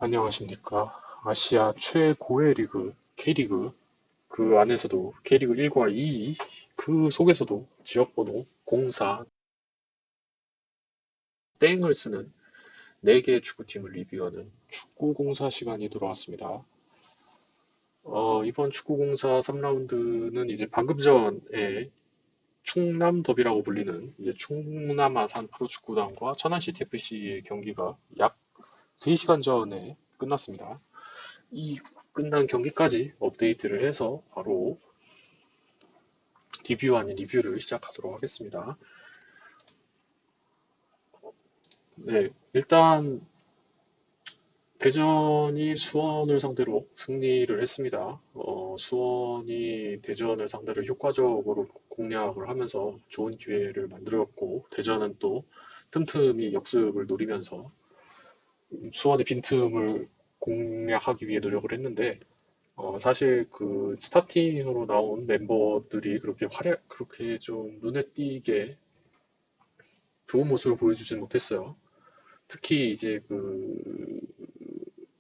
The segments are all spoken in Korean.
안녕하십니까. 아시아 최고의 리그, K리그, 그 안에서도 K리그 1과 2, 그 속에서도 지역번호 04, 땡을 쓰는 4개의 축구팀을 리뷰하는 축구공사 시간이 돌아왔습니다. 이번 축구공사 3라운드는 이제 방금 전에 충남 더비라고 불리는 이제 충남 아산 프로축구단과 천안시티 FC의 경기가 약 3시간 전에 끝났습니다. 이 끝난 경기까지 업데이트를 해서 바로 리뷰 아닌 리뷰를 시작하도록 하겠습니다. 네, 일단 대전이 수원을 상대로 승리를 했습니다. 수원이 대전을 상대로 효과적으로 공략을 하면서 좋은 기회를 만들었고, 대전은 또 틈틈이 역습을 노리면서 수원의 빈틈을 공략하기 위해 노력을 했는데, 사실 그 스타팅으로 나온 멤버들이 그렇게 좀 눈에 띄게 좋은 모습을 보여주진 못했어요. 특히 이제 그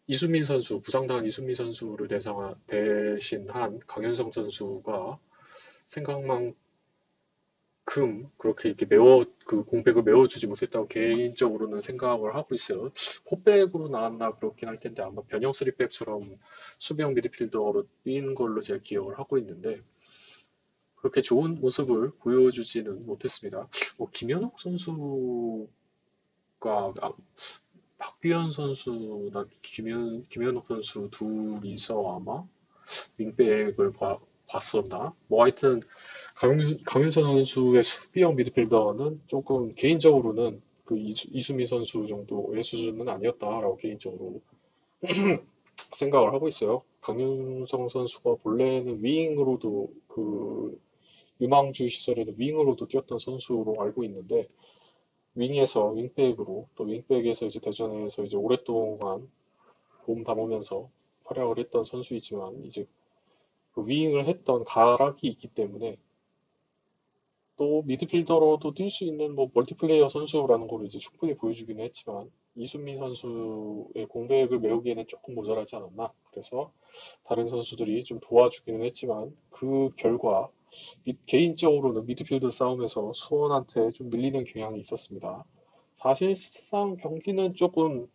이수민 선수, 부상당한 이수민 선수를 대신한 강현성 선수가 생각만큼 그렇게 이렇게 그 공백을 메워주지 못했다고 개인적으로는 생각을 하고 있어요. 포백으로 나왔나 그렇긴 할 텐데 아마 변형 3백처럼 수비형 미드필더로 뛴 걸로 제가 기억을 하고 있는데 그렇게 좋은 모습을 보여주지는 못했습니다. 김현욱 선수가 박규현 선수나 김현욱 선수 둘이서 아마 윙백을 봤었나? 뭐 하여튼 강윤서 선수의 수비형 미드필더는 조금 개인적으로는 그 이수미 선수 정도의 수준은 아니었다라고 개인적으로 생각을 하고 있어요. 강윤성 선수가 본래는 윙으로도 그 유망주 시절에도 윙으로도 뛰었던 선수로 알고 있는데 윙에서 윙백으로 또 윙백에서 이제 대전에서 이제 오랫동안 몸 담으면서 활약을 했던 선수이지만 이제 그 윙을 했던 가락이 있기 때문에 또 미드필더로도 뛸 수 있는 뭐 멀티플레이어 선수라는 걸 이제 충분히 보여주기는 했지만 이순민 선수의 공백을 메우기에는 조금 모자라지 않았나. 그래서 다른 선수들이 좀 도와주기는 했지만 그 결과 개인적으로는 미드필더 싸움에서 수원한테 좀 밀리는 경향이 있었습니다. 사실상 경기는 조금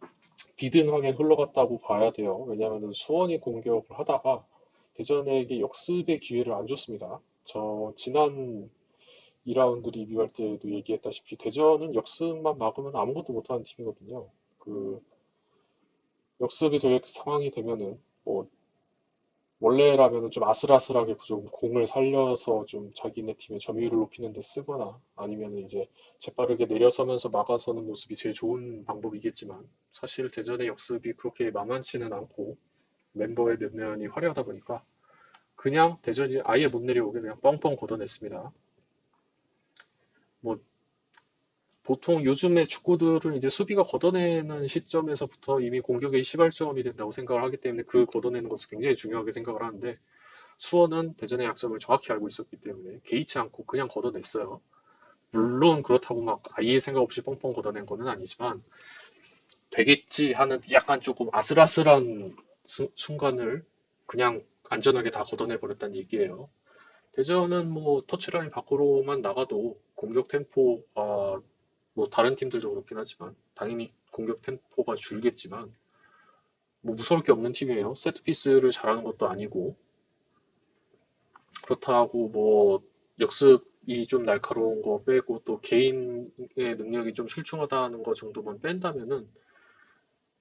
비등하게 흘러갔다고 봐야 돼요. 왜냐하면 수원이 공격을 하다가 대전에게 역습의 기회를 안 줬습니다. 저 지난 2라운드 리뷰할 때도 얘기했다시피 대전은 역습만 막으면 아무것도 못하는 팀이거든요. 그 역습이 될 상황이 되면은 뭐 원래라면은 좀 아슬아슬하게 좀 공을 살려서 좀 자기네 팀의 점유율을 높이는 데 쓰거나 아니면 이제 재빠르게 내려서면서 막아서는 모습이 제일 좋은 방법이겠지만 사실 대전의 역습이 그렇게 만만치는 않고 멤버의 몇 면이 화려하다 보니까 그냥 대전이 아예 못 내려오게 그냥 뻥뻥 걷어냈습니다. 뭐 보통 요즘의 축구들은 이제 수비가 걷어내는 시점에서부터 이미 공격의 시발점이 된다고 생각을 하기 때문에 그 걷어내는 것을 굉장히 중요하게 생각을 하는데 수원은 대전의 약점을 정확히 알고 있었기 때문에 개의치 않고 그냥 걷어냈어요. 물론 그렇다고 막 아예 생각 없이 뻥뻥 걷어낸 거는 아니지만 되겠지 하는 약간 조금 아슬아슬한 순간을 그냥 안전하게 다 걷어내 버렸다는 얘기예요. 대전은 뭐 터치라인 밖으로만 나가도 공격 템포가 뭐 다른 팀들도 그렇긴 하지만 당연히 공격 템포가 줄겠지만 뭐 무서울 게 없는 팀이에요. 세트피스를 잘하는 것도 아니고 그렇다고 뭐 역습이 좀 날카로운 거 빼고 또 개인의 능력이 좀 출중하다는 거 정도만 뺀다면은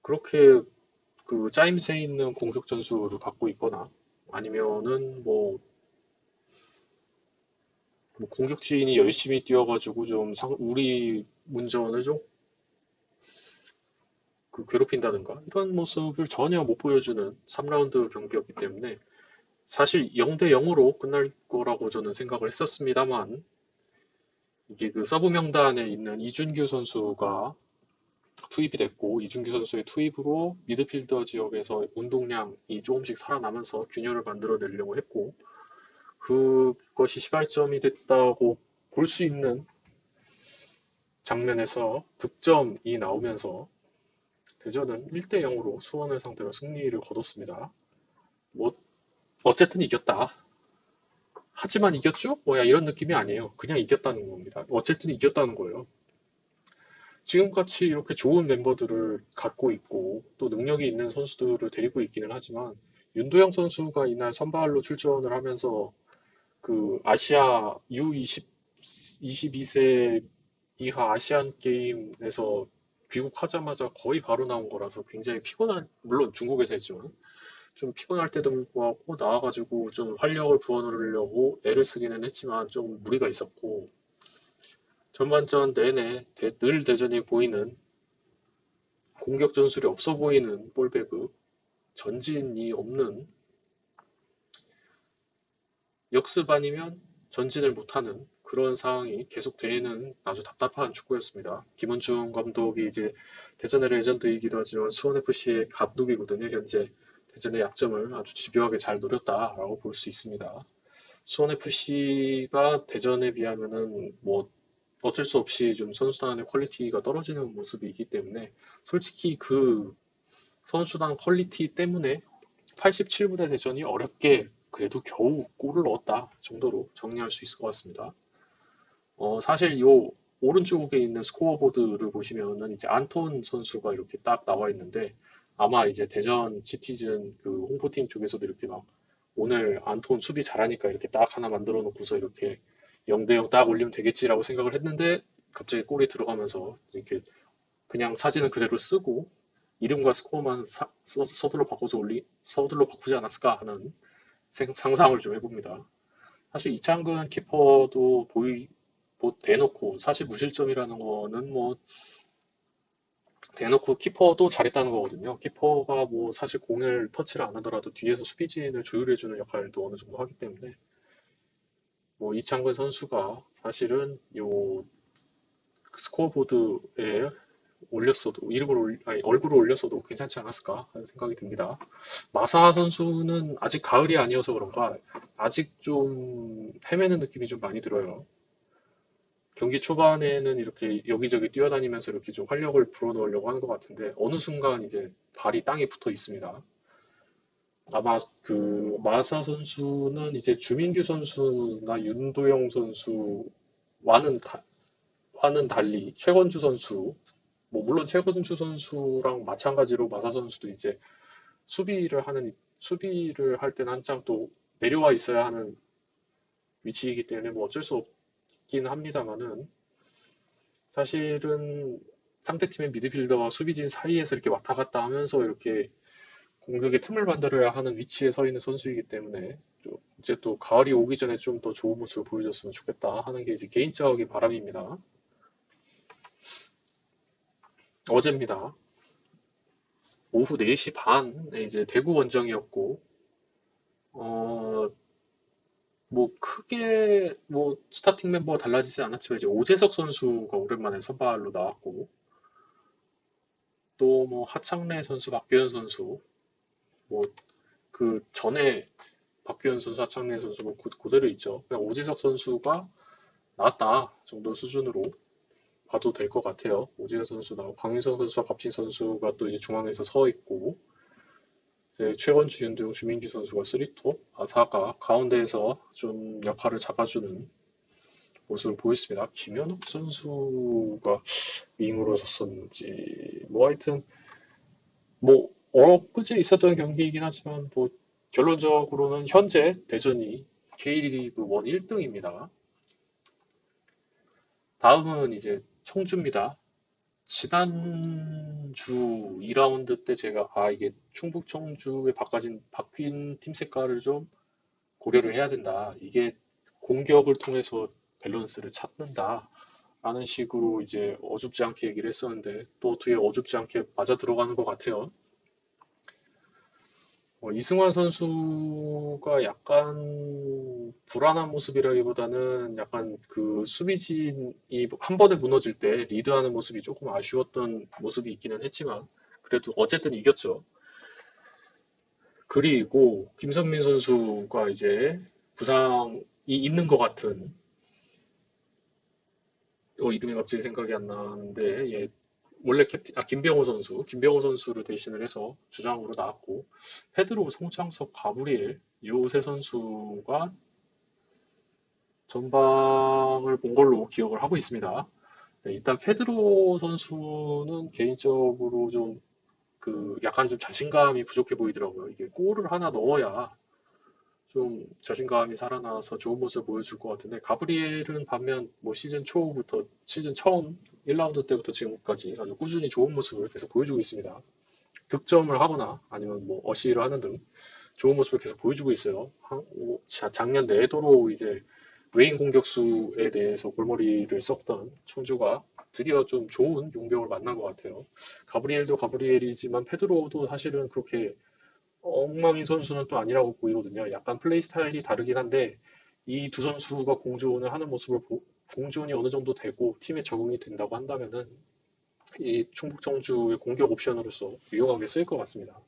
그렇게 그 짜임새 있는 공격 전술을 갖고 있거나 아니면은 뭐 공격진이 열심히 뛰어가지고 좀 우리 문전을 좀 그 괴롭힌다든가 이런 모습을 전혀 못 보여주는 3라운드 경기였기 때문에 사실 0대 0으로 끝날 거라고 저는 생각을 했었습니다만 이게 그 서브 명단에 있는 이준규 선수가 투입이 됐고 이준규 선수의 투입으로 미드필더 지역에서 운동량이 조금씩 살아나면서 균열을 만들어내려고 했고 그것이 시발점이 됐다고 볼 수 있는 장면에서 득점이 나오면서 대전은 1대 0으로 수원을 상대로 승리를 거뒀습니다. 뭐 어쨌든 이겼다. 하지만 이겼죠? 뭐야 이런 느낌이 아니에요. 그냥 이겼다는 겁니다. 어쨌든 이겼다는 거예요. 지금같이 이렇게 좋은 멤버들을 갖고 있고 또 능력이 있는 선수들을 데리고 있기는 하지만 윤도영 선수가 이날 선발로 출전을 하면서 그 아시아 U20 22세 이하 아시안 게임에서 귀국하자마자 거의 바로 나온 거라서 굉장히 피곤한, 물론 중국에서 했지만 좀 피곤할 때도 불구하고 나와가지고 좀 활력을 부어넣으려고 애를 쓰기는 했지만 좀 무리가 있었고 전반전 내내 늘 대전이 보이는 공격 전술이 없어 보이는 볼배그, 전진이 없는, 역습 아니면 전진을 못하는 그런 상황이 계속되는 아주 답답한 축구였습니다. 김원중 감독이 이제 대전의 레전드이기도 하지만 수원FC의 감독이거든요. 현재 대전의 약점을 아주 집요하게 잘 노렸다라고 볼 수 있습니다. 수원FC가 대전에 비하면은 뭐 어쩔 수 없이 좀 선수단의 퀄리티가 떨어지는 모습이 있기 때문에 솔직히 그 선수단 퀄리티 때문에 87분의 대전이 어렵게 그래도 겨우 골을 넣었다 정도로 정리할 수 있을 것 같습니다. 사실 요 오른쪽에 있는 스코어보드를 보시면은 이제 안톤 선수가 이렇게 딱 나와 있는데 아마 이제 대전 시티즌 그 홍보팀 쪽에서도 이렇게 막 오늘 안톤 수비 잘하니까 이렇게 딱 하나 만들어 놓고서 이렇게 0대 0 딱 올리면 되겠지라고 생각을 했는데 갑자기 골이 들어가면서 이렇게 그냥 사진은 그대로 쓰고 이름과 스코어만 서둘러 바꿔서 서둘러 바꾸지 않았을까 하는 상상을 좀 해봅니다. 사실 이창근 키퍼도 뭐 대놓고 사실 무실점이라는 거는 뭐 대놓고 키퍼도 잘했다는 거거든요. 키퍼가 뭐 사실 공을 터치를 안 하더라도 뒤에서 수비진을 조율해주는 역할도 어느 정도 하기 때문에 뭐 이창근 선수가 사실은 요 스코어보드에 올렸어도 아니, 얼굴을 올렸어도 괜찮지 않았을까 하는 생각이 듭니다. 마사 선수는 아직 가을이 아니어서 그런가 아직 좀 헤매는 느낌이 좀 많이 들어요. 경기 초반에는 이렇게 여기저기 뛰어다니면서 이렇게 좀 활력을 불어넣으려고 하는 것 같은데 어느 순간 이제 발이 땅에 붙어 있습니다. 아마 그 마사 선수는 이제 주민규 선수나 윤도영 선수와는 와는 달리 최건주 선수, 뭐 물론 최건주 선수랑 마찬가지로 마사 선수도 이제 수비를 할 때는 한참 또 내려와 있어야 하는 위치이기 때문에 뭐 어쩔 수 없긴 합니다만은 사실은 상대팀의 미드필더와 수비진 사이에서 이렇게 왔다 갔다 하면서 이렇게 공격의 틈을 만들어야 하는 위치에 서 있는 선수이기 때문에 이제 또 가을이 오기 전에 좀 더 좋은 모습을 보여줬으면 좋겠다 하는 게 이제 개인적인 바람입니다. 어제입니다. 오후 4시 반에 이제 대구 원정이었고, 어, 뭐 크게 뭐 스타팅 멤버가 달라지지 않았지만 이제 오재석 선수가 오랜만에 선발로 나왔고, 또 뭐 하창래 선수, 박규현 선수, 뭐 그 전에 박규현 선수, 하창래 선수 뭐 그대로 있죠. 그냥 오재석 선수가 나왔다 정도 수준으로 봐도 될 것 같아요. 오재석 선수 나오고 강민석 선수와 갑진 선수가 또 이제 중앙에서 서 있고 최원주, 윤도영, 주민기 선수가 3톱, 아사가 가운데에서 좀 역할을 잡아주는 모습을 보였습니다. 김현욱 선수가 윙으로 섰었는지 뭐 하여튼 뭐 엊그제 있었던 경기이긴 하지만 뭐 결론적으로는 현재 대전이 K리그 1 1등입니다. 다음은 이제 청주입니다. 지난주 2라운드 때 제가 이게 충북 청주에 바뀐 팀 색깔을 좀 고려를 해야 된다. 이게 공격을 통해서 밸런스를 찾는다. 라는 식으로 이제 어줍지 않게 얘기를 했었는데 또 어떻게 어줍지 않게 맞아 들어가는 것 같아요. 이승환 선수가 약간 불안한 모습이라기보다는 약간 그 수비진이 한 번에 무너질 때 리드하는 모습이 조금 아쉬웠던 모습이 있기는 했지만 그래도 어쨌든 이겼죠. 그리고 김선민 선수가 이제 부상이 있는 것 같은 이름이 갑자기 생각이 안 나는데 예, 원래 김병호 선수를 대신을 해서 주장으로 나왔고, 페드로, 송창섭, 가브리엘, 요 세 선수가 전방을 본 걸로 기억을 하고 있습니다. 네, 일단 페드로 선수는 개인적으로 좀 약간 좀 자신감이 부족해 보이더라고요. 이게 골을 하나 넣어야 좀 자신감이 살아나서 좋은 모습을 보여줄 것 같은데, 가브리엘은 반면 뭐 시즌 초부터 시즌 처음 1라운드 때부터 지금까지 아주 꾸준히 좋은 모습을 계속 보여주고 있습니다. 득점을 하거나 아니면 뭐 어시를 하는 등 좋은 모습을 계속 보여주고 있어요. 작년 내도록 이제 외인 공격수에 대해서 골머리를 썼던 청주가 드디어 좀 좋은 용병을 만난 것 같아요. 가브리엘도 가브리엘이지만 페드로도 사실은 그렇게 엉망인 선수는 또 아니라고 보이거든요. 약간 플레이 스타일이 다르긴 한데 이 두 선수가 공존을 하는 공존이 어느 정도 되고 팀에 적응이 된다고 한다면은 이 충북 청주의 공격 옵션으로서 유용하게 쓰일 것 같습니다.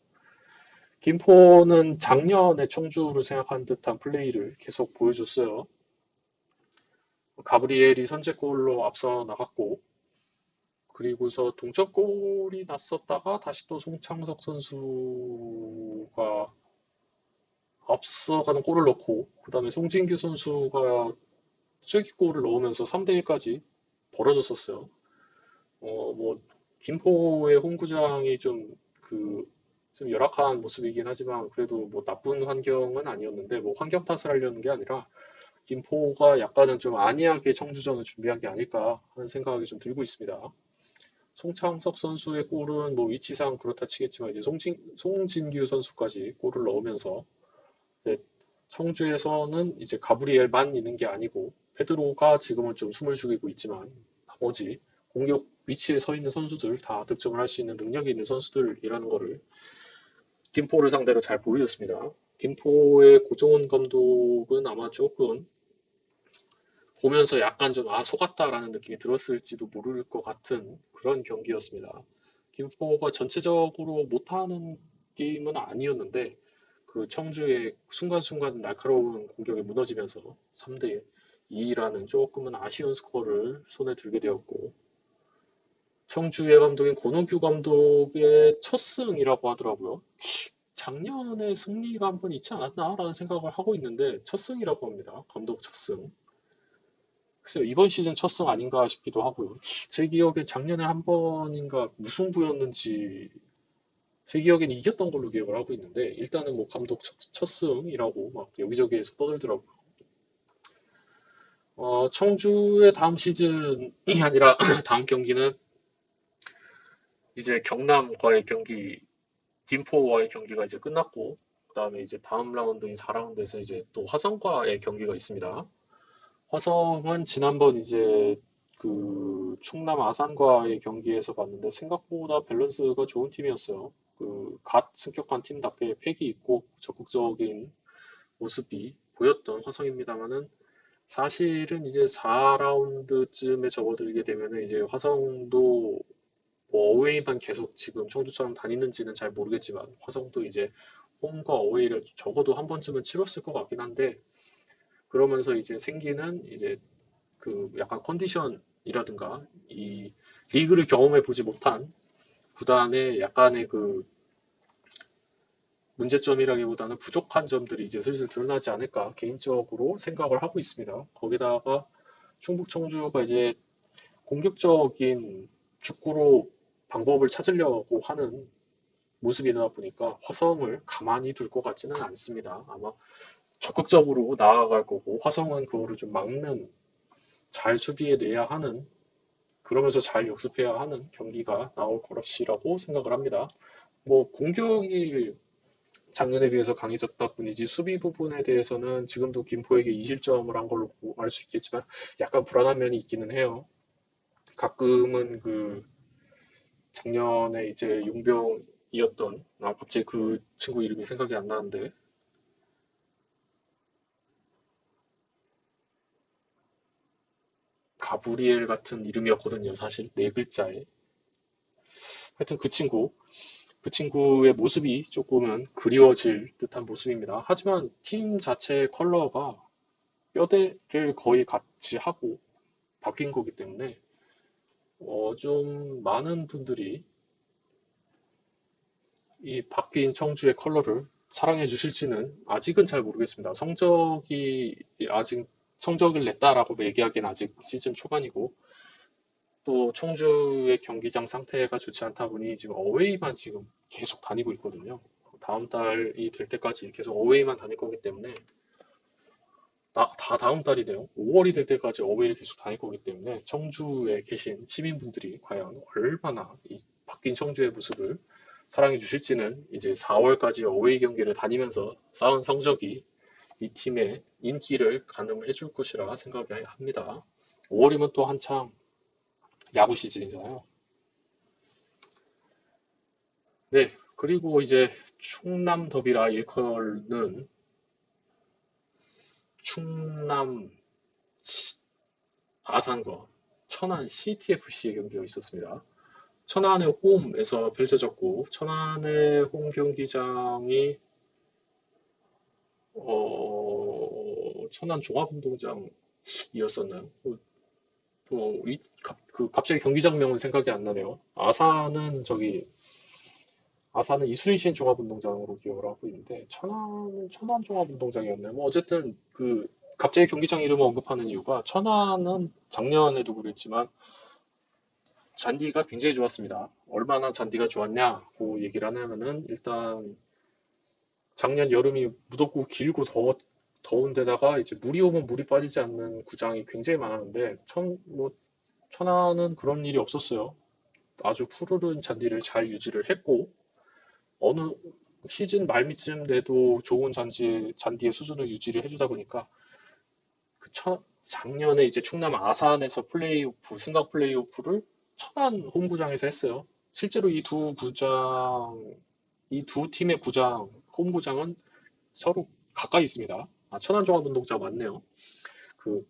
김포는 작년에 청주를 생각한 듯한 플레이를 계속 보여줬어요. 가브리엘이 선제골로 앞서 나갔고, 그리고서 동점골이 났었다가 다시 또 송창석 선수가 앞서가는 골을 넣고, 그 다음에 송진규 선수가 쐐기골을 넣으면서 3대1까지 벌어졌었어요. 뭐, 김포의 홈구장이 좀 열악한 모습이긴 하지만, 그래도 뭐 나쁜 환경은 아니었는데, 뭐 환경 탓을 하려는 게 아니라, 김포가 약간은 좀 안이하게 청주전을 준비한 게 아닐까 하는 생각이 좀 들고 있습니다. 송창석 선수의 골은 뭐 위치상 그렇다 치겠지만, 이제 송진규 선수까지 골을 넣으면서, 네, 청주에서는 이제 가브리엘만 있는 게 아니고 페드로가 지금은 좀 숨을 죽이고 있지만 나머지 공격 위치에 서 있는 선수들 다 득점을 할 수 있는 능력이 있는 선수들이라는 거를 김포를 상대로 잘 보여줬습니다. 김포의 고종원 감독은 아마 조금 보면서 약간 좀 속았다라는 느낌이 들었을지도 모를 것 같은 그런 경기였습니다. 김포가 전체적으로 못하는 게임은 아니었는데 그 청주의 순간순간 날카로운 공격에 무너지면서 3대 2라는 조금은 아쉬운 스코어를 손에 들게 되었고, 청주의 감독인 권원규 감독의 첫 승이라고 하더라고요. 작년에 승리가 한 번 있지 않았나라는 생각을 하고 있는데 첫 승이라고 합니다. 감독 첫 승. 글쎄요, 이번 시즌 첫 승 아닌가 싶기도 하고요. 제 기억엔 작년에 한 번인가 무승부였는지 제 기억엔 이겼던 걸로 기억을 하고 있는데 일단은 뭐 감독 첫 승이라고 막 여기저기에서 떠들더라고요. 청주의 다음 시즌이 아니라 다음 경기는 이제 경남과의 경기, 김포와의 경기가 이제 끝났고 그다음에 이제 다음 라운드인 4라운드에서 이제 또 화성과의 경기가 있습니다. 화성은 지난번 이제 충남 아산과의 경기에서 봤는데 생각보다 밸런스가 좋은 팀이었어요. 갓 승격한 팀답게 패기 있고 적극적인 모습이 보였던 화성입니다만은 사실은 이제 4라운드쯤에 접어들게 되면은 이제 화성도 뭐 어웨이만 계속 지금 청주처럼 다니는지는 잘 모르겠지만 화성도 이제 홈과 어웨이를 적어도 한 번쯤은 치렀을 것 같긴 한데 그러면서 이제 생기는 이제 약간 컨디션이라든가 이 리그를 경험해 보지 못한 구단의 약간의 문제점이라기보다는 부족한 점들이 이제 슬슬 드러나지 않을까 개인적으로 생각을 하고 있습니다. 거기다가 충북 청주가 이제 공격적인 축구로 방법을 찾으려고 하는 모습이다 보니까 화성을 가만히 둘 것 같지는 않습니다. 아마 적극적으로 나아갈 거고 화성은 그거를 좀 막는 잘 수비해내야 하는 그러면서 잘 역습해야 하는 경기가 나올 것이라고 생각을 합니다. 뭐 공격이 작년에 비해서 강해졌다 뿐이지 수비 부분에 대해서는 지금도 김포에게 2실점을 한 걸로 알 수 있겠지만 약간 불안한 면이 있기는 해요. 가끔은 작년에 이제 용병이었던 갑자기 그 친구 이름이 생각이 안 나는데 가브리엘 같은 이름이었거든요. 사실 네 글자에. 하여튼 그 친구의 모습이 조금은 그리워질 듯한 모습입니다. 하지만 팀 자체의 컬러가 뼈대를 거의 같이 하고 바뀐 거기 때문에 좀 많은 분들이 이 바뀐 청주의 컬러를 사랑해 주실지는 아직은 잘 모르겠습니다. 아직 성적을 냈다라고 얘기하기는 아직 시즌 초반이고, 또 청주의 경기장 상태가 좋지 않다 보니 지금 어웨이만 지금 계속 다니고 있거든요. 다음 달이 될 때까지 계속 어웨이만 다닐 거기 때문에, 다 다음 달이네요. 5월이 될 때까지 어웨이를 계속 다닐 거기 때문에 청주에 계신 시민분들이 과연 얼마나 이 바뀐 청주의 모습을 사랑해 주실지는 이제 4월까지 어웨이 경기를 다니면서 쌓은 성적이 이 팀의 인기를 가늠해 줄 것이라 생각합니다. 5월이면 또 한창 야구 시즌이잖아요. 네, 그리고 이제 충남 더비라 일컬는 충남 아산과 천안 CTFC의 경기가 있었습니다. 천안의 홈에서 펼쳐졌고, 천안의 홈 경기장이 천안 종합운동장이었었나요? 갑자기 경기장명은 생각이 안 나네요. 아산은 이순신 종합운동장으로 기억을 하고 있는데, 천안 종합운동장이었나요? 뭐, 어쨌든, 갑자기 경기장 이름을 언급하는 이유가, 천안은 작년에도 그랬지만, 잔디가 굉장히 좋았습니다. 얼마나 잔디가 좋았냐고 얘기를 하냐면은, 일단, 작년 여름이 무덥고 길고 더운 데다가, 이제 물이 오면 물이 빠지지 않는 구장이 굉장히 많았는데, 천안은 그런 일이 없었어요. 아주 푸르른 잔디를 잘 유지를 했고, 어느 시즌 말미쯤 돼도 좋은 잔디의 수준을 유지를 해주다 보니까 작년에 이제 충남 아산에서 승강 플레이오프를 천안 홈구장에서 했어요. 실제로 이 두 팀의 홈구장은 서로 가까이 있습니다. 천안 종합운동장 맞네요. 그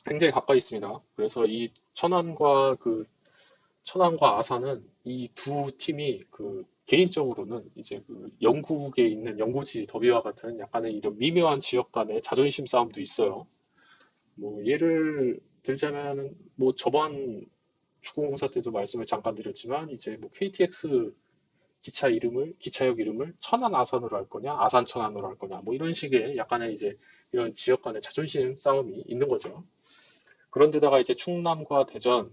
굉장히 가까이 있습니다. 그래서 이 천안과 아산은 이 두 팀이 개인적으로는 이제 영국에 있는 영고지 더비와 같은 약간의 이런 미묘한 지역 간의 자존심 싸움도 있어요. 뭐 예를 들자면 뭐 저번 축구공사 때도 말씀을 잠깐 드렸지만 이제 뭐 KTX 기차역 이름을 천안 아산으로 할 거냐, 아산 천안으로 할 거냐, 뭐 이런 식의 약간의 이제 이런 지역 간의 자존심 싸움이 있는 거죠. 그런데다가 이제 충남과 대전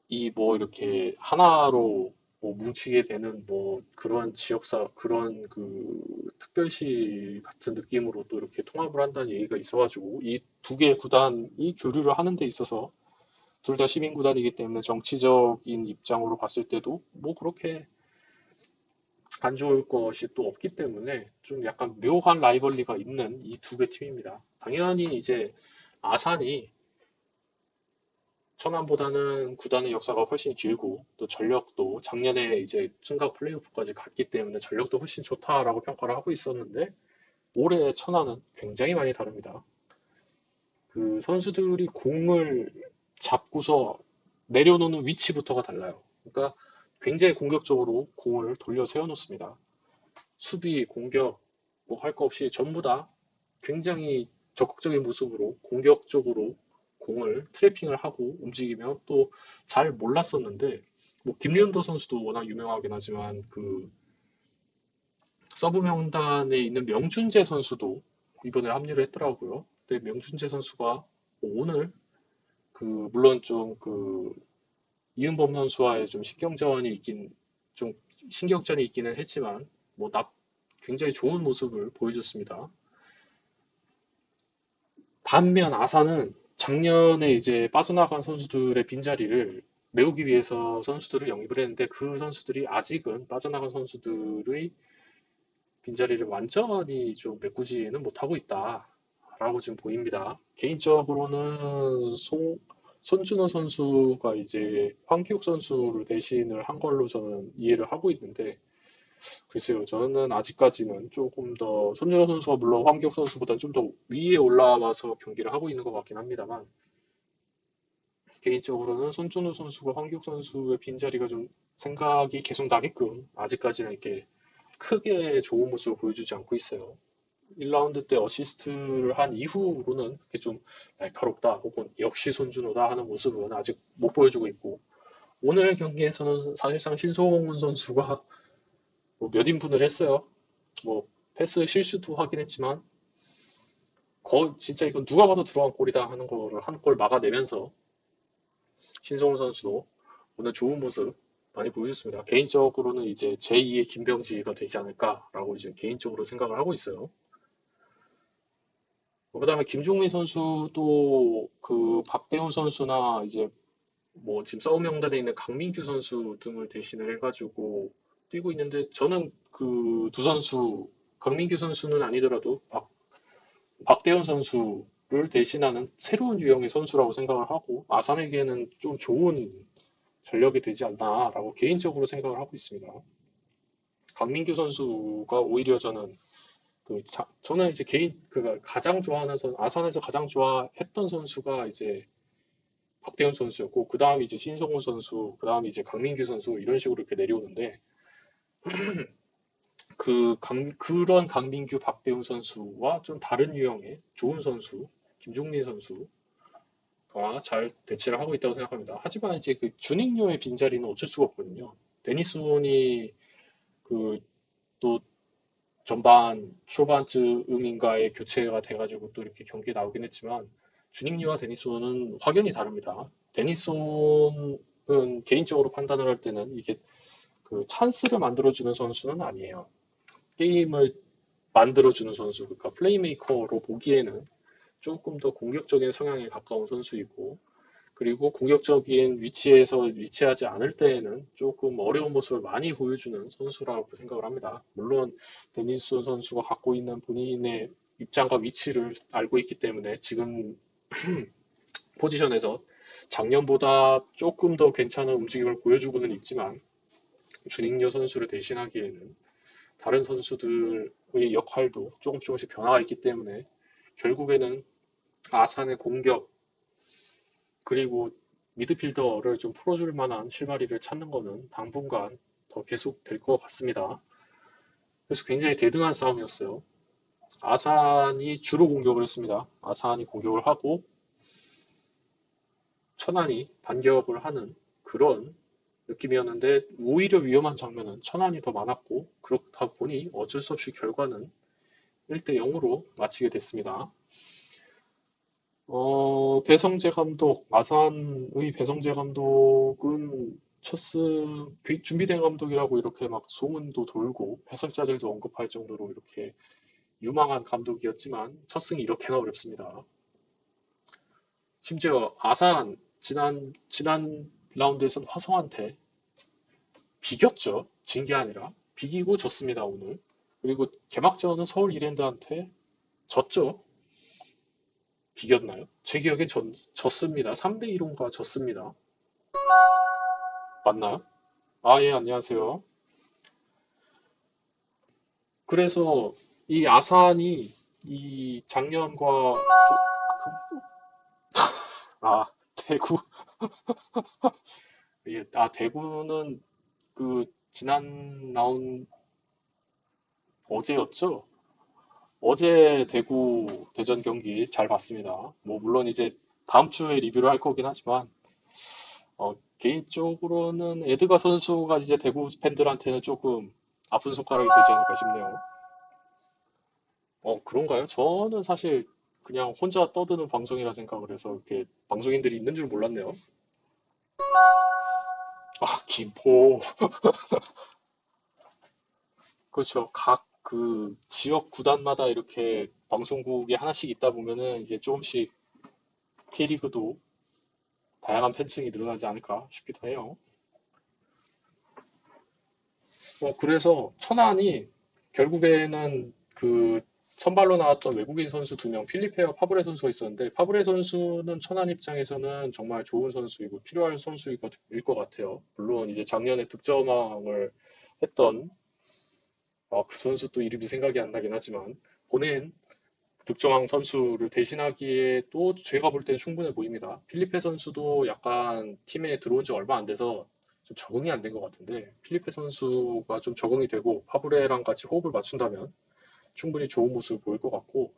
이 뭐 이렇게 하나로 뭐 뭉치게 되는 뭐 그런 특별시 같은 느낌으로 또 이렇게 통합을 한다는 얘기가 있어가지고 이 두 개의 구단이 교류를 하는 데 있어서 둘 다 시민 구단이기 때문에 정치적인 입장으로 봤을 때도 뭐 그렇게 안 좋을 것이 또 없기 때문에 좀 약간 묘한 라이벌리가 있는 이 두 개 팀입니다. 당연히 이제 아산이 천안보다는 구단의 역사가 훨씬 길고 또 전력도 작년에 이제 승강 플레이오프까지 갔기 때문에 전력도 훨씬 좋다라고 평가를 하고 있었는데 올해 천안은 굉장히 많이 다릅니다. 그 선수들이 공을 잡고서 내려놓는 위치부터가 달라요. 그러니까 굉장히 공격적으로 공을 돌려 세워놓습니다. 수비, 공격, 뭐 할 거 없이 전부 다 굉장히 적극적인 모습으로 공격적으로 공을 트래핑을 하고 움직이면 또 잘 몰랐었는데 뭐 김리현도 선수도 워낙 유명하긴 하지만 서브 명단에 있는 명준재 선수도 이번에 합류를 했더라고요. 근데 명준재 선수가 오늘 물론 좀 이은범 선수와의 좀 좀 신경전이 있기는 했지만 뭐 굉장히 좋은 모습을 보여줬습니다. 반면 아산은 작년에 이제 빠져나간 선수들의 빈자리를 메우기 위해서 선수들을 영입을 했는데 그 선수들이 아직은 빠져나간 선수들의 빈자리를 완전히 좀 메꾸지는 못하고 있다라고 지금 보입니다. 개인적으로는 손준호 선수가 이제 황기욱 선수를 대신을 한 걸로 저는 이해를 하고 있는데 글쎄요, 저는 아직까지는 조금 더 손준호 선수가 물론 황기혁 선수보다 좀 더 위에 올라와서 경기를 하고 있는 것 같긴 합니다만 개인적으로는 손준호 선수가 황기혁 선수의 빈자리가 좀 생각이 계속 나게끔 아직까지는 이렇게 크게 좋은 모습을 보여주지 않고 있어요. 1라운드 때 어시스트를 한 이후로는 그렇게 좀 날카롭다 혹은 역시 손준호다 하는 모습은 아직 못 보여주고 있고 오늘 경기에서는 사실상 신성훈 선수가 뭐몇 인분을 했어요. 뭐 패스 실수도 하긴 했지만 진짜 이건 누가 봐도 들어간 골이다 하는 거를 한 골 막아내면서 신성훈 선수도 오늘 좋은 모습 많이 보여줬습니다. 개인적으로는 이제 제2의 김병지가 되지 않을까라고 이제 개인적으로 생각을 하고 있어요. 그다음에 김종민 선수도 그 박대훈 선수나 이제 뭐 지금 싸움 명단에 있는 강민규 선수 등을 대신을 해가지고 뛰고 있는데 저는 그 두 선수 강민규 선수는 아니더라도 박대훈 선수를 대신하는 새로운 유형의 선수라고 생각을 하고 아산에게는 좀 좋은 전력이 되지 않나라고 개인적으로 생각을 하고 있습니다. 강민규 선수가 오히려 저는 이제 그 가장 좋아하는 아산에서 가장 좋아했던 선수가 이제 박대훈 선수였고, 그 다음에 이제 신성훈 선수, 그 다음에 이제 강민규 선수, 이런 식으로 이렇게 내려오는데, 그런 강민규, 박대훈 선수와 좀 다른 유형의 좋은 선수, 김종민 선수가 잘 대체를 하고 있다고 생각합니다. 하지만 이제 그 주닝요의 빈자리는 어쩔 수가 없거든요. 데니스 원이 그 또 전반 초반쯤인가에 교체가 돼가지고 또 이렇게 경기에 나오긴 했지만 주닉리와 데니손은 확연히 다릅니다. 데니손은 개인적으로 판단을 할 때는 이게 그 찬스를 만들어주는 선수는 아니에요. 게임을 만들어주는 선수, 그러니까 플레이메이커로 보기에는 조금 더 공격적인 성향에 가까운 선수이고, 그리고 공격적인 위치에서 위치하지 않을 때에는 조금 어려운 모습을 많이 보여주는 선수라고 생각을 합니다. 물론 데니스 선수가 갖고 있는 본인의 입장과 위치를 알고 있기 때문에 지금 포지션에서 작년보다 조금 더 괜찮은 움직임을 보여주고는 있지만 주닝요 선수를 대신하기에는 다른 선수들의 역할도 조금씩 변화가 있기 때문에 결국에는 아산의 공격 그리고 미드필더를 좀 풀어줄 만한 실마리를 찾는 거는 당분간 더 계속 될 것 같습니다. 그래서 굉장히 대등한 싸움이었어요. 아산이 주로 공격을 했습니다. 아산이 공격을 하고 천안이 반격을 하는 그런 느낌이었는데 오히려 위험한 장면은 천안이 더 많았고 그렇다 보니 어쩔 수 없이 결과는 1대 0으로 마치게 됐습니다. 배성재 감독, 아산의 배성재 감독은 준비된 감독이라고 이렇게 막 소문도 돌고 해설자들도 언급할 정도로 이렇게 유망한 감독이었지만 첫 승이 이렇게나 어렵습니다. 심지어 아산 지난 라운드에서는 화성한테 비겼죠. 진 게 아니라 비기고 졌습니다, 오늘. 그리고 개막전은 서울 이랜드한테 졌죠. 비겼나요? 제 기억엔 졌습니다. 3대 1인가 졌습니다. 맞나요? 아, 예, 안녕하세요. 그래서 이 아산이 이 작년과 대구, 예, 대구는 그 지난 라운 어제였죠? 어제 대구 대전 경기 잘 봤습니다. 뭐 물론 이제 다음 주에 리뷰를 할 거긴 하지만 개인적으로는 에드가 선수가 이제 대구 팬들한테는 조금 아픈 손가락이 되지 않을까 싶네요. 그런가요? 저는 사실 그냥 혼자 떠드는 방송이라 생각을 해서 이렇게 방송인들이 있는 줄 몰랐네요. 김포. 그렇죠. 각 그 지역 구단마다 이렇게 방송국이 하나씩 있다 보면은 이제 조금씩 K리그도 다양한 팬층이 늘어나지 않을까 싶기도 해요. 그래서 천안이 결국에는 그 선발로 나왔던 외국인 선수 2명, 필리페와 파브레 선수가 있었는데, 파브레 선수는 천안 입장에서는 정말 좋은 선수이고 필요한 선수일 것 같아요. 물론 이제 작년에 득점왕을 했던 그 선수 또 이름이 생각이 안 나긴 하지만 보낸 득점왕 선수를 대신하기에 또 제가 볼 때는 충분해 보입니다. 필리페 선수도 약간 팀에 들어온 지 얼마 안 돼서 좀 적응이 안 된 것 같은데 필리페 선수가 좀 적응이 되고 파브레랑 같이 호흡을 맞춘다면 충분히 좋은 모습을 보일 것 같고,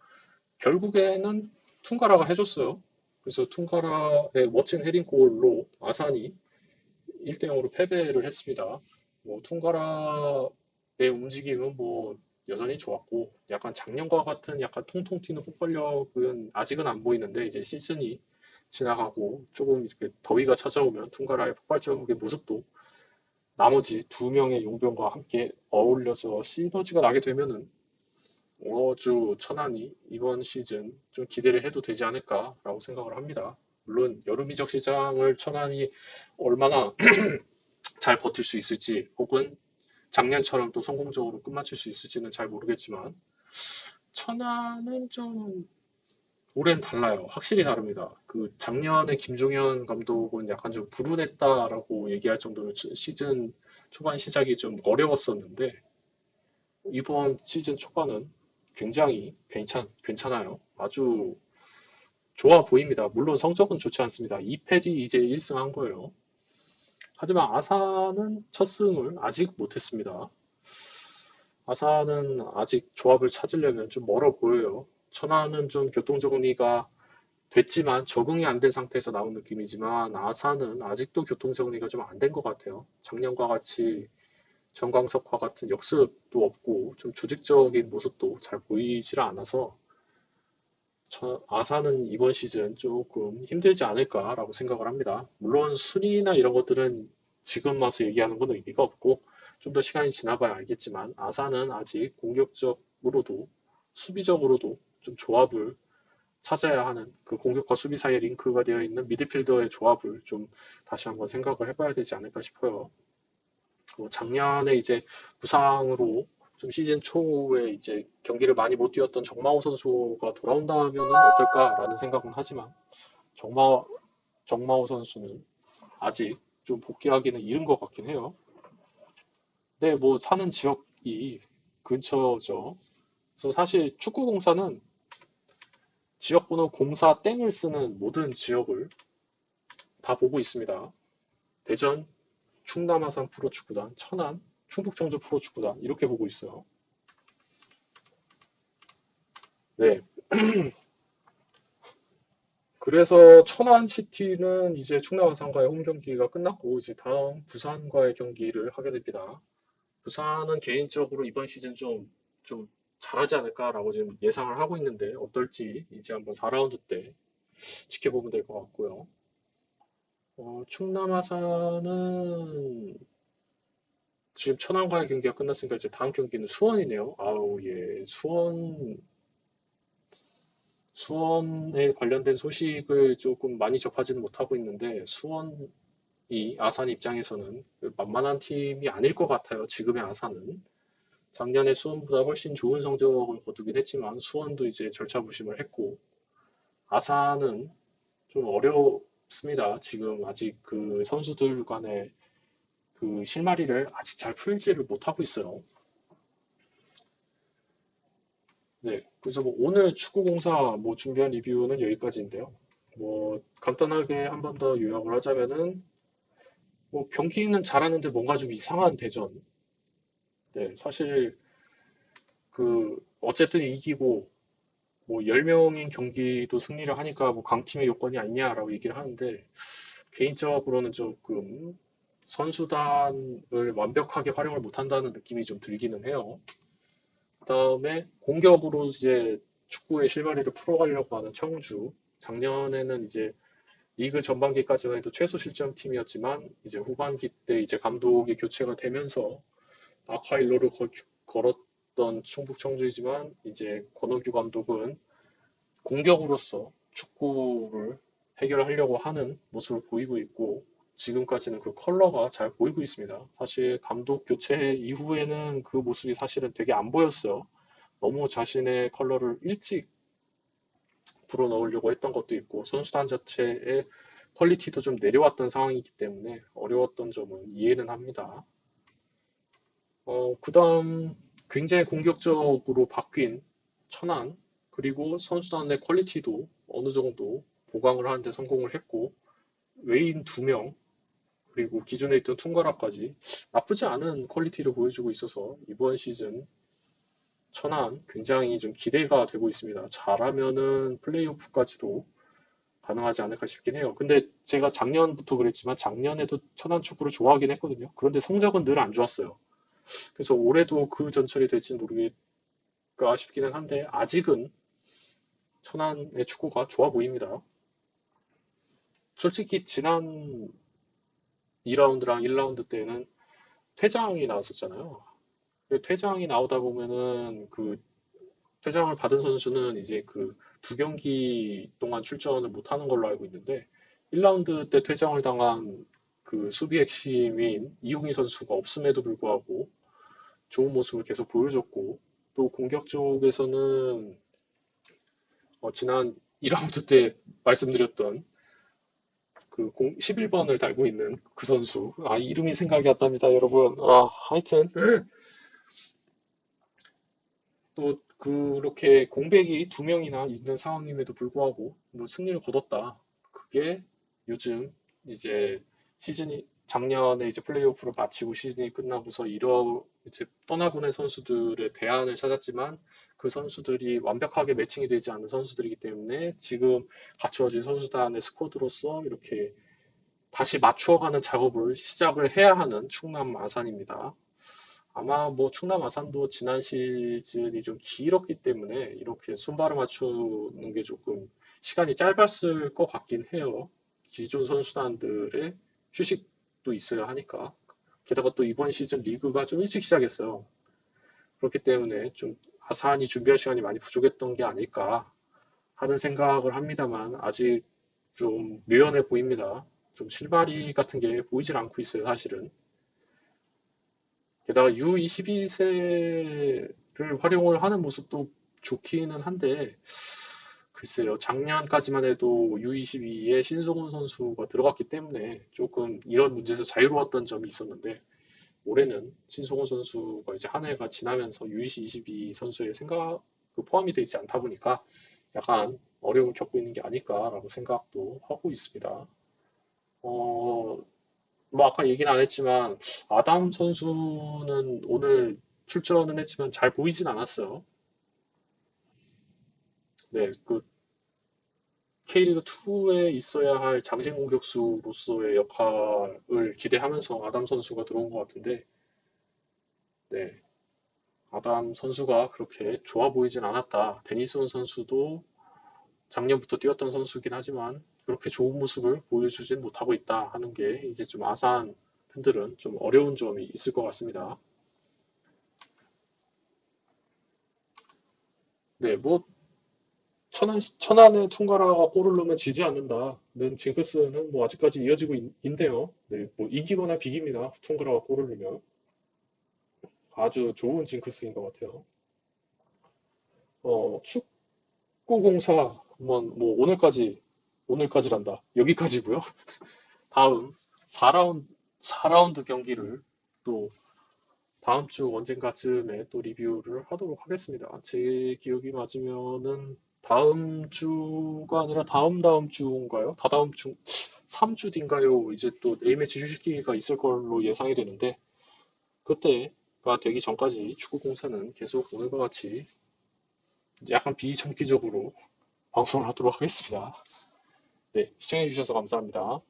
결국에는 퉁가라가 해줬어요. 그래서 퉁가라의 멋진 헤딩골로 아산이 1대 0으로 패배를 했습니다. 뭐 퉁가라의 움직임은 뭐 여전히 좋았고, 약간 작년과 같은 약간 통통 튀는 폭발력은 아직은 안 보이는데, 이제 시즌이 지나가고 조금 이렇게 더위가 찾아오면 퉁가라의 폭발적인 모습도 나머지 두 명의 용병과 함께 어울려서 시너지가 나게 되면은 오어주 천안이 이번 시즌 좀 기대를 해도 되지 않을까라고 생각을 합니다. 물론 여름 이적 시장을 천안이 얼마나 잘 버틸 수 있을지, 혹은 작년처럼 또 성공적으로 끝마칠 수 있을지는 잘 모르겠지만, 천안은 좀 올해는 달라요. 확실히 다릅니다. 그 작년에 김종현 감독은 약간 좀 불운했다라고 얘기할 정도로 시즌 초반 시작이 좀 어려웠었는데, 이번 시즌 초반은 굉장히 괜찮아요. 아주 좋아 보입니다. 물론 성적은 좋지 않습니다. 2패 뒤 이제 1승 한 거예요. 하지만 아산은 첫 승을 아직 못했습니다. 아산은 아직 조합을 찾으려면 좀 멀어 보여요. 천안은 좀 교통정리가 됐지만 적응이 안 된 상태에서 나온 느낌이지만, 아산은 아직도 교통정리가 좀 안 된 것 같아요. 작년과 같이 정광석과 같은 역습도 없고 좀 조직적인 모습도 잘 보이질 않아서, 아산은 이번 시즌 조금 힘들지 않을까라고 생각을 합니다. 물론 순위나 이런 것들은 지금 와서 얘기하는 건 의미가 없고 좀 더 시간이 지나봐야 알겠지만, 아산은 아직 공격적으로도 수비적으로도 좀 조합을 찾아야 하는, 그 공격과 수비 사이에 링크가 되어 있는 미드필더의 조합을 좀 다시 한번 생각을 해봐야 되지 않을까 싶어요. 작년에 이제 부상으로 좀 시즌 초에 이제 경기를 많이 못 뛰었던 정마호 선수가 돌아온다면은 어떨까라는 생각은 하지만, 정마, 정마호 선수는 아직 좀 복귀하기는 이른 것 같긴 해요. 네, 뭐 사는 지역이 근처죠. 그래서 사실 축구공사는 지역번호 공사 땡을 쓰는 모든 지역을 다 보고 있습니다. 대전, 충남 아산 프로축구단, 천안, 충북 청주 프로축구단 이렇게 보고 있어요. 네, 그래서 천안 시티는 이제 충남 아산과의 홈 경기가 끝났고 이제 다음 부산과의 경기를 하게 됩니다. 부산은 개인적으로 이번 시즌 좀 잘하지 않을까라고 지금 예상을 하고 있는데, 어떨지 이제 한번 4라운드 때 지켜보면 될 것 같고요. 충남 아산은 지금 천안과의 경기가 끝났으니까 이제 다음 경기는 수원이네요. 아우, 예. 수원에 관련된 소식을 조금 많이 접하지는 못하고 있는데, 수원이 아산 입장에서는 만만한 팀이 아닐 것 같아요. 지금의 아산은. 작년에 수원보다 훨씬 좋은 성적을 거두긴 했지만, 수원도 이제 절차부심을 했고, 아산은 좀 어렵습니다. 지금 아직 그 선수들 간의 그 실마리를 아직 잘 풀지를 못하고 있어요. 네, 그래서 뭐 오늘 축구공사 뭐 준비한 리뷰는 여기까지인데요. 뭐 간단하게 한 번 더 요약을 하자면은, 뭐 경기는 잘하는데 뭔가 좀 이상한 대전. 네, 사실 그 어쨌든 이기고 뭐 10명인 경기도 승리를 하니까 뭐 강팀의 요건이 아니냐라고 얘기를 하는데, 개인적으로는 조금 선수단을 완벽하게 활용을 못한다는 느낌이 좀 들기는 해요. 그다음에 공격으로 이제 축구의 실마리를 풀어가려고 하는 청주. 작년에는 이제 리그 전반기까지만 해도 최소 실점 팀이었지만, 이제 후반기 때 이제 감독이 교체가 되면서 아카일로를 걸었던 충북 청주이지만, 이제 권오규 감독은 공격으로서 축구를 해결하려고 하는 모습을 보이고 있고, 지금까지는 그 컬러가 잘 보이고 있습니다. 사실 감독 교체 이후에는 그 모습이 사실은 되게 안 보였어요. 너무 자신의 컬러를 일찍 불어넣으려고 했던 것도 있고, 선수단 자체의 퀄리티도 좀 내려왔던 상황이기 때문에 어려웠던 점은 이해는 합니다. 그다음 굉장히 공격적으로 바뀐 천안, 그리고 선수단의 퀄리티도 어느 정도 보강을 하는데 성공을 했고, 외인 2명, 그리고 기존에 있던 퉁가라까지 나쁘지 않은 퀄리티를 보여주고 있어서, 이번 시즌 천안 굉장히 좀 기대가 되고 있습니다. 잘하면은 플레이오프까지도 가능하지 않을까 싶긴 해요. 근데 제가 작년부터 그랬지만 작년에도 천안 축구를 좋아하긴 했거든요. 그런데 성적은 늘 안 좋았어요. 그래서 올해도 그 전철이 될지는 모르겠가 싶기는 한데 아직은 천안의 축구가 좋아 보입니다. 솔직히 지난 2라운드랑 1라운드 때는 퇴장이 나왔었잖아요. 퇴장이 나오다 보면은 그 퇴장을 받은 선수는 이제 그 두 경기 동안 출전을 못 하는 걸로 알고 있는데 1라운드 때 퇴장을 당한 그 수비 핵심인 이용희 선수가 없음에도 불구하고 좋은 모습을 계속 보여줬고 또 공격 쪽에서는 지난 2라운드 때 말씀드렸던 그 11번을 달고 있는 그 선수 이름이 생각이 안 납니다 여러분 하여튼 또 그렇게 공백이 두 명이나 있는 상황임에도 불구하고 뭐 승리를 거뒀다. 그게 요즘 이제 시즌이 작년에 이제 플레이오프를 마치고 시즌이 끝나고서 이제 떠나보낸 선수들의 대안을 찾았지만 그 선수들이 완벽하게 매칭이 되지 않는 선수들이기 때문에 지금 갖추어진 선수단의 스쿼드로서 이렇게 다시 맞추어가는 작업을 시작을 해야 하는 충남 아산입니다. 아마 뭐 충남 아산도 지난 시즌이 좀 길었기 때문에 이렇게 손발을 맞추는 게 조금 시간이 짧았을 것 같긴 해요. 기존 선수단들의 휴식도 있어야 하니까. 게다가 또 이번 시즌 리그가 좀 일찍 시작했어요. 그렇기 때문에 좀 아산이 준비할 시간이 많이 부족했던 게 아닐까 하는 생각을 합니다만 아직 좀 묘연해 보입니다. 좀 실마리 같은 게 보이질 않고 있어요, 사실은. 게다가 U22세를 활용을 하는 모습도 좋기는 한데, 글쎄요, 작년까지만 해도 U22에 신성훈 선수가 들어갔기 때문에 조금 이런 문제에서 자유로웠던 점이 있었는데, 올해는 신성훈 선수가 이제 한 해가 지나면서 U22 선수의 생각, 포함이 되어 있지 않다 보니까 약간 어려움을 겪고 있는 게 아닐까라고 생각도 하고 있습니다. 어, 뭐 아까 얘기는 안 했지만 아담 선수는 오늘 출전은 했지만 잘 보이진 않았어요. 네, 그 K리그 2에 있어야 할 장신 공격수로서의 역할을 기대하면서 아담 선수가 들어온 것 같은데, 네, 아담 선수가 그렇게 좋아 보이진 않았다. 데니슨 선수도 작년부터 뛰었던 선수긴 하지만 그렇게 좋은 모습을 보여주진 못하고 있다 하는 게 이제 좀 아산 팬들은 좀 어려운 점이 있을 것 같습니다. 네, 뭐 천안의 퉁가라가 골을 넣으면 지지 않는다는 징크스는 뭐 아직까지 이어지고 있네요. 네, 뭐 이기거나 비깁니다. 퉁가라가 골을 넣으면 아주 좋은 징크스인 것 같아요. 축구공사 한번 뭐 오늘까지란다. 여기까지고요. 다음 4라운드 경기를 또 다음 주 언젠가쯤에 또 리뷰를 하도록 하겠습니다. 제 기억이 맞으면은 다음 주가 아니라 다음 다음 주인가요? 다다음 주 3주 뒤인가요? 이제 또 A매치 휴식기가 있을 걸로 예상이 되는데 그때가 되기 전까지 축구 공사는 계속 오늘과 같이 약간 비정기적으로 방송을 하도록 하겠습니다. 네, 시청해주셔서 감사합니다.